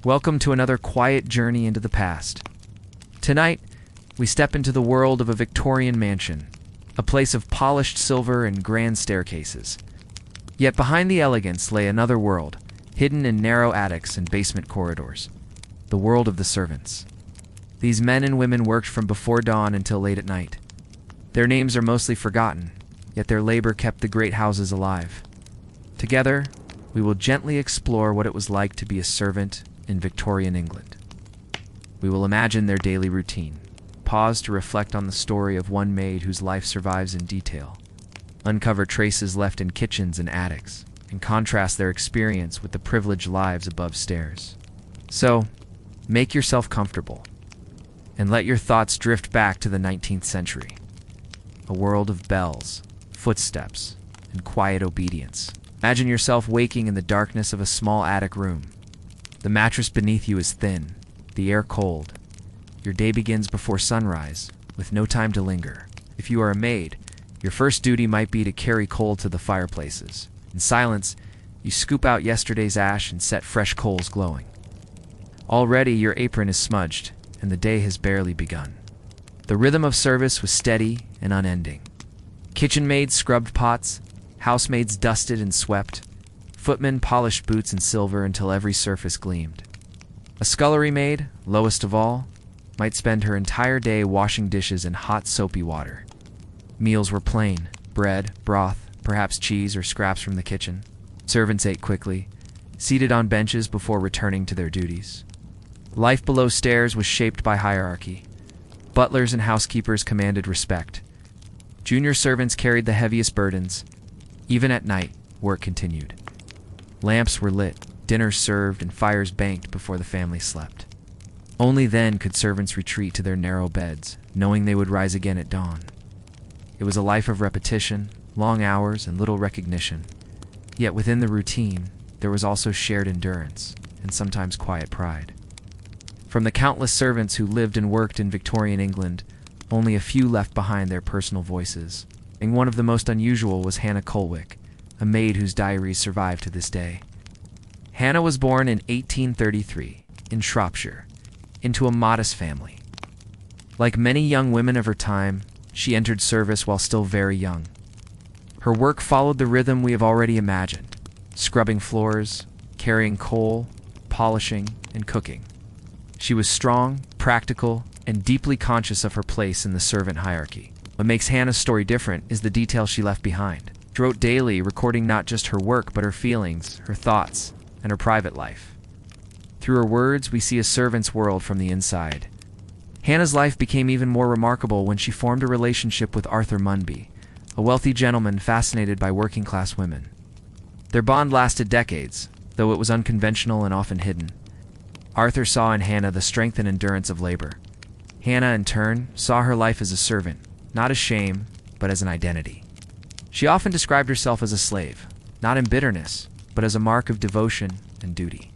Welcome to another quiet journey into the past. Tonight, we step into the world of a Victorian mansion, a place of polished silver and grand staircases. Yet behind the elegance lay another world, hidden in narrow attics and basement corridors. The world of the servants. These men and women worked from before dawn until late at night. Their names are mostly forgotten, yet their labor kept the great houses alive. Together, we will gently explore what it was like to be a servant in Victorian England. We will imagine their daily routine, pause to reflect on the story of one maid whose life survives in detail, uncover traces left in kitchens and attics, and contrast their experience with the privileged lives above stairs. So, make yourself comfortable, and let your thoughts drift back to the 19th century. A world of bells, footsteps, and quiet obedience. Imagine yourself waking in the darkness of a small attic room. The mattress beneath you is thin, the air cold. Your day begins before sunrise, with no time to linger. If you are a maid, your first duty might be to carry coal to the fireplaces. In silence, you scoop out yesterday's ash and set fresh coals glowing. Already your apron is smudged, and the day has barely begun. The rhythm of service was steady and unending. Kitchen maids scrubbed pots, housemaids dusted and swept, footmen polished boots and silver until every surface gleamed. A scullery maid, lowest of all, might spend her entire day washing dishes in hot, soapy water. Meals were plain: bread, broth, perhaps cheese or scraps from the kitchen. Servants ate quickly, seated on benches before returning to their duties. Life below stairs was shaped by hierarchy. Butlers and housekeepers commanded respect. Junior servants carried the heaviest burdens. Even at night, work continued. Lamps were lit, dinners served, and fires banked before the family slept. Only then could servants retreat to their narrow beds, knowing they would rise again at dawn. It was a life of repetition, long hours, and little recognition. Yet within the routine, there was also shared endurance, and sometimes quiet pride. From the countless servants who lived and worked in Victorian England, only a few left behind their personal voices. And one of the most unusual was Hannah Colwick, a maid whose diaries survive to this day. Hannah was born in 1833 in Shropshire, into a modest family. Like many young women of her time, she entered service while still very young. Her work followed the rhythm we have already imagined: scrubbing floors, carrying coal, polishing, and cooking. She was strong, practical, and deeply conscious of her place in the servant hierarchy. What makes Hannah's story different is the detail she left behind. She wrote daily, recording not just her work, but her feelings, her thoughts, and her private life. Through her words, we see a servant's world from the inside. Hannah's life became even more remarkable when she formed a relationship with Arthur Munby, a wealthy gentleman fascinated by working-class women. Their bond lasted decades, though it was unconventional and often hidden. Arthur saw in Hannah the strength and endurance of labor. Hannah, in turn, saw her life as a servant, not as shame, but as an identity. She often described herself as a slave, not in bitterness, but as a mark of devotion and duty.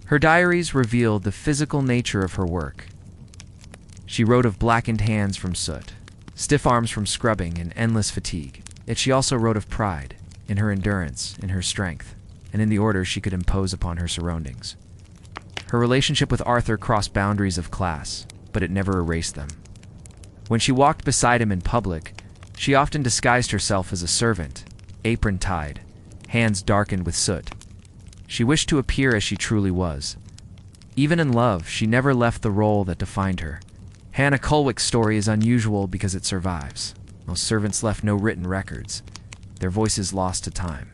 Her diaries revealed the physical nature of her work. She wrote of blackened hands from soot, stiff arms from scrubbing, and endless fatigue. Yet she also wrote of pride, in her endurance, in her strength, and in the order she could impose upon her surroundings. Her relationship with Arthur crossed boundaries of class, but it never erased them. When she walked beside him in public, she often disguised herself as a servant, apron tied, hands darkened with soot. She wished to appear as she truly was. Even in love, she never left the role that defined her. Hannah Colwick's story is unusual because it survives. Most servants left no written records, their voices lost to time.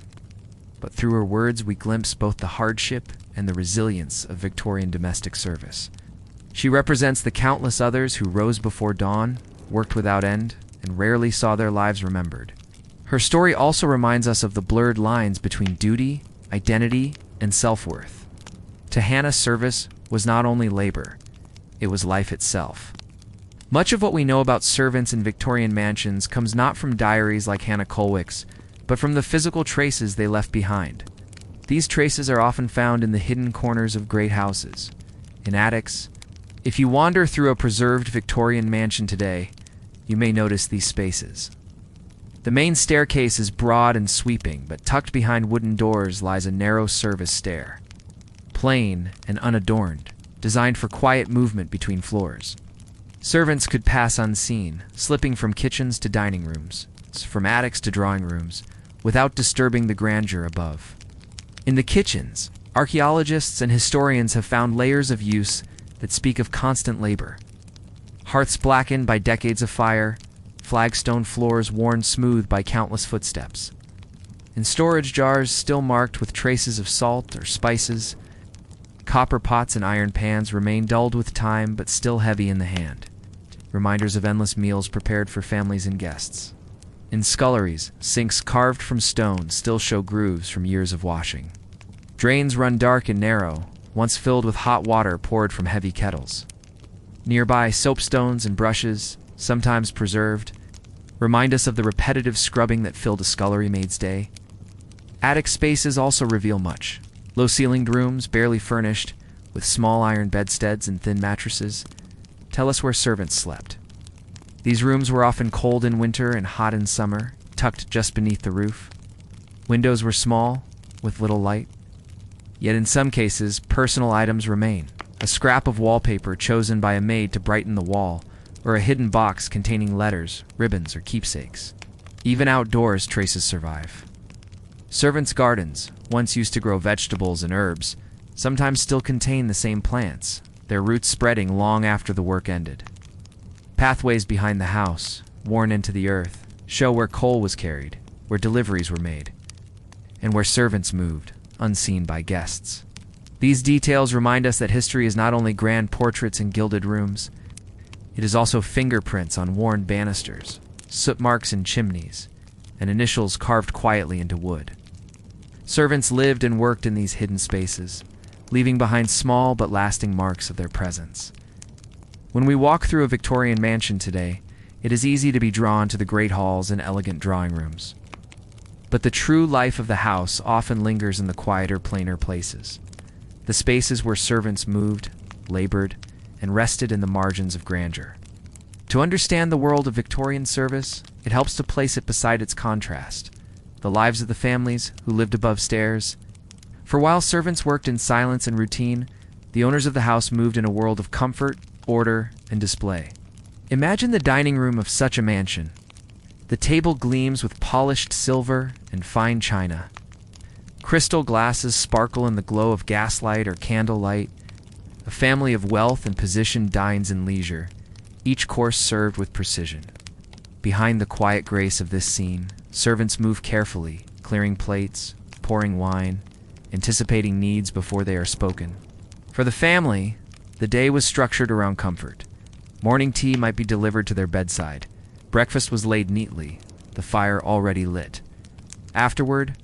But through her words, we glimpse both the hardship and the resilience of Victorian domestic service. She represents the countless others who rose before dawn, worked without end, and rarely saw their lives remembered. Her story also reminds us of the blurred lines between duty, identity, and self-worth. To Hannah, service was not only labor, it was life itself. Much of what we know about servants in Victorian mansions comes not from diaries like Hannah Colwick's, but from the physical traces they left behind. These traces are often found in the hidden corners of great houses, in attics. If you wander through a preserved Victorian mansion today, you may notice these spaces. The main staircase is broad and sweeping, but tucked behind wooden doors lies a narrow service stair. plain and unadorned, designed for quiet movement between floors. Servants could pass unseen, slipping from kitchens to dining rooms, from attics to drawing rooms, without disturbing the grandeur above. In the kitchens, archaeologists and historians have found layers of use that speak of constant labor. Hearths blackened by decades of fire, flagstone floors worn smooth by countless footsteps, and storage jars still marked with traces of salt or spices. Copper pots and iron pans remain dulled with time but still heavy in the hand, reminders of endless meals prepared for families and guests. In sculleries, sinks carved from stone still show grooves from years of washing. Drains run dark and narrow, once filled with hot water poured from heavy kettles. Nearby, soapstones and brushes, sometimes preserved, remind us of the repetitive scrubbing that filled a scullery maid's day. Attic spaces also reveal much. Low-ceilinged rooms, barely furnished, with small iron bedsteads and thin mattresses, tell us where servants slept. These rooms were often cold in winter and hot in summer, tucked just beneath the roof. Windows were small, with little light. Yet in some cases, personal items remain. A scrap of wallpaper chosen by a maid to brighten the wall, or a hidden box containing letters, ribbons, or keepsakes. Even outdoors, traces survive. Servants' gardens, once used to grow vegetables and herbs, sometimes still contain the same plants, their roots spreading long after the work ended. Pathways behind the house, worn into the earth, show where coal was carried, where deliveries were made, and where servants moved, unseen by guests. These details remind us that history is not only grand portraits in gilded rooms, it is also fingerprints on worn banisters, soot marks in chimneys, and initials carved quietly into wood. Servants lived and worked in these hidden spaces, leaving behind small but lasting marks of their presence. When we walk through a Victorian mansion today, it is easy to be drawn to the great halls and elegant drawing rooms. But the true life of the house often lingers in the quieter, plainer places, the spaces where servants moved, labored, and rested in the margins of grandeur. To understand the world of Victorian service, it helps to place it beside its contrast, the lives of the families who lived above stairs. For while servants worked in silence and routine, the owners of the house moved in a world of comfort, order, and display. Imagine the dining room of such a mansion. The table gleams with polished silver and fine china. Crystal glasses sparkle in the glow of gaslight or candlelight. A family of wealth and position dines in leisure, each course served with precision. Behind the quiet grace of this scene, servants move carefully, clearing plates, pouring wine, anticipating needs before they are spoken. For the family, the day was structured around comfort. Morning tea might be delivered to their bedside. Breakfast was laid neatly, the fire already lit. Afterward,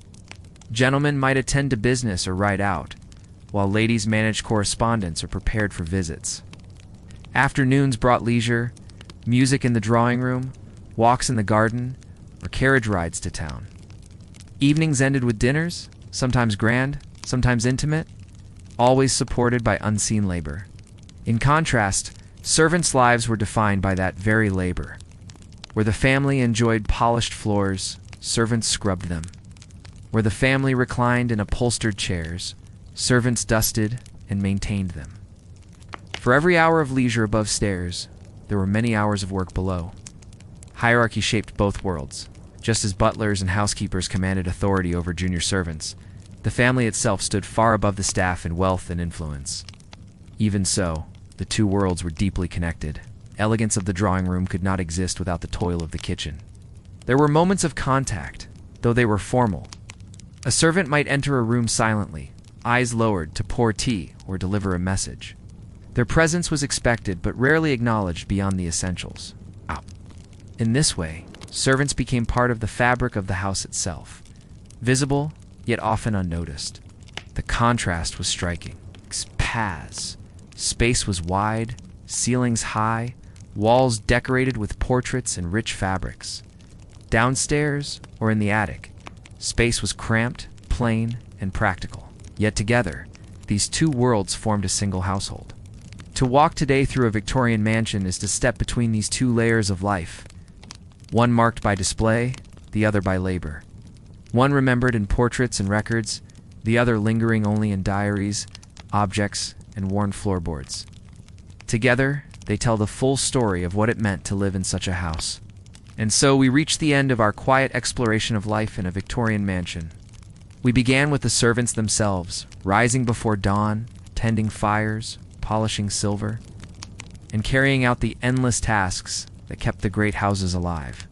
gentlemen might attend to business or ride out, while ladies managed correspondence or prepared for visits. Afternoons brought leisure, music in the drawing room, walks in the garden, or carriage rides to town. Evenings ended with dinners, sometimes grand, sometimes intimate, always supported by unseen labor. In contrast, servants' lives were defined by that very labor. Where the family enjoyed polished floors, servants scrubbed them. Where the family reclined in upholstered chairs, servants dusted and maintained them. For every hour of leisure above stairs, there were many hours of work below. Hierarchy shaped both worlds. Just as butlers and housekeepers commanded authority over junior servants, the family itself stood far above the staff in wealth and influence. Even so, the two worlds were deeply connected. Elegance of the drawing room could not exist without the toil of the kitchen. There were moments of contact, though they were formal. A servant might enter a room silently, eyes lowered, to pour tea or deliver a message. Their presence was expected but rarely acknowledged beyond the essentials. In this way, servants became part of the fabric of the house itself, visible yet often unnoticed. The contrast was striking. Paths. Space was wide, ceilings high, walls decorated with portraits and rich fabrics. Downstairs, or in the attic, space was cramped, plain, and practical. Yet together, these two worlds formed a single household. To walk today through a Victorian mansion is to step between these two layers of life, one marked by display, the other by labor. One remembered in portraits and records, the other lingering only in diaries, objects, and worn floorboards. Together, they tell the full story of what it meant to live in such a house. And so we reach the end of our quiet exploration of life in a Victorian mansion. We began with the servants themselves, rising before dawn, tending fires, polishing silver, and carrying out the endless tasks that kept the great houses alive.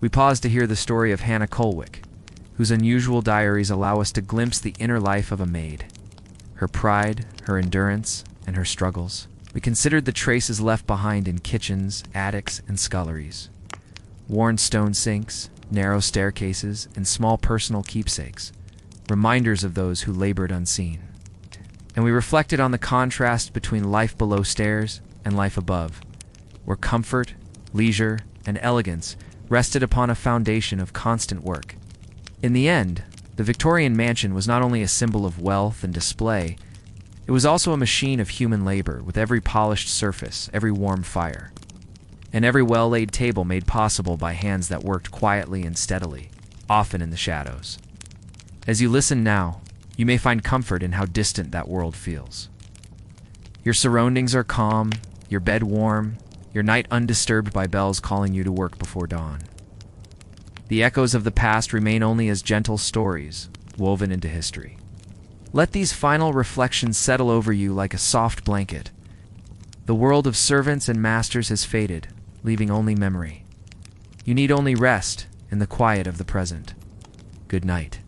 We pause to hear the story of Hannah Colwick, whose unusual diaries allow us to glimpse the inner life of a maid. Her pride, her endurance, and her struggles. We considered the traces left behind in kitchens, attics, and sculleries. Worn stone sinks, narrow staircases, and small personal keepsakes, reminders of those who labored unseen. And we reflected on the contrast between life below stairs and life above, where comfort, leisure, and elegance rested upon a foundation of constant work. In the end, the Victorian mansion was not only a symbol of wealth and display, it was also a machine of human labor, with every polished surface, every warm fire, and every well-laid table made possible by hands that worked quietly and steadily, often in the shadows. As you listen now, you may find comfort in how distant that world feels. Your surroundings are calm, your bed warm, your night undisturbed by bells calling you to work before dawn. The echoes of the past remain only as gentle stories, woven into history. Let these final reflections settle over you like a soft blanket. The world of servants and masters has faded, leaving only memory. You need only rest in the quiet of the present. Good night.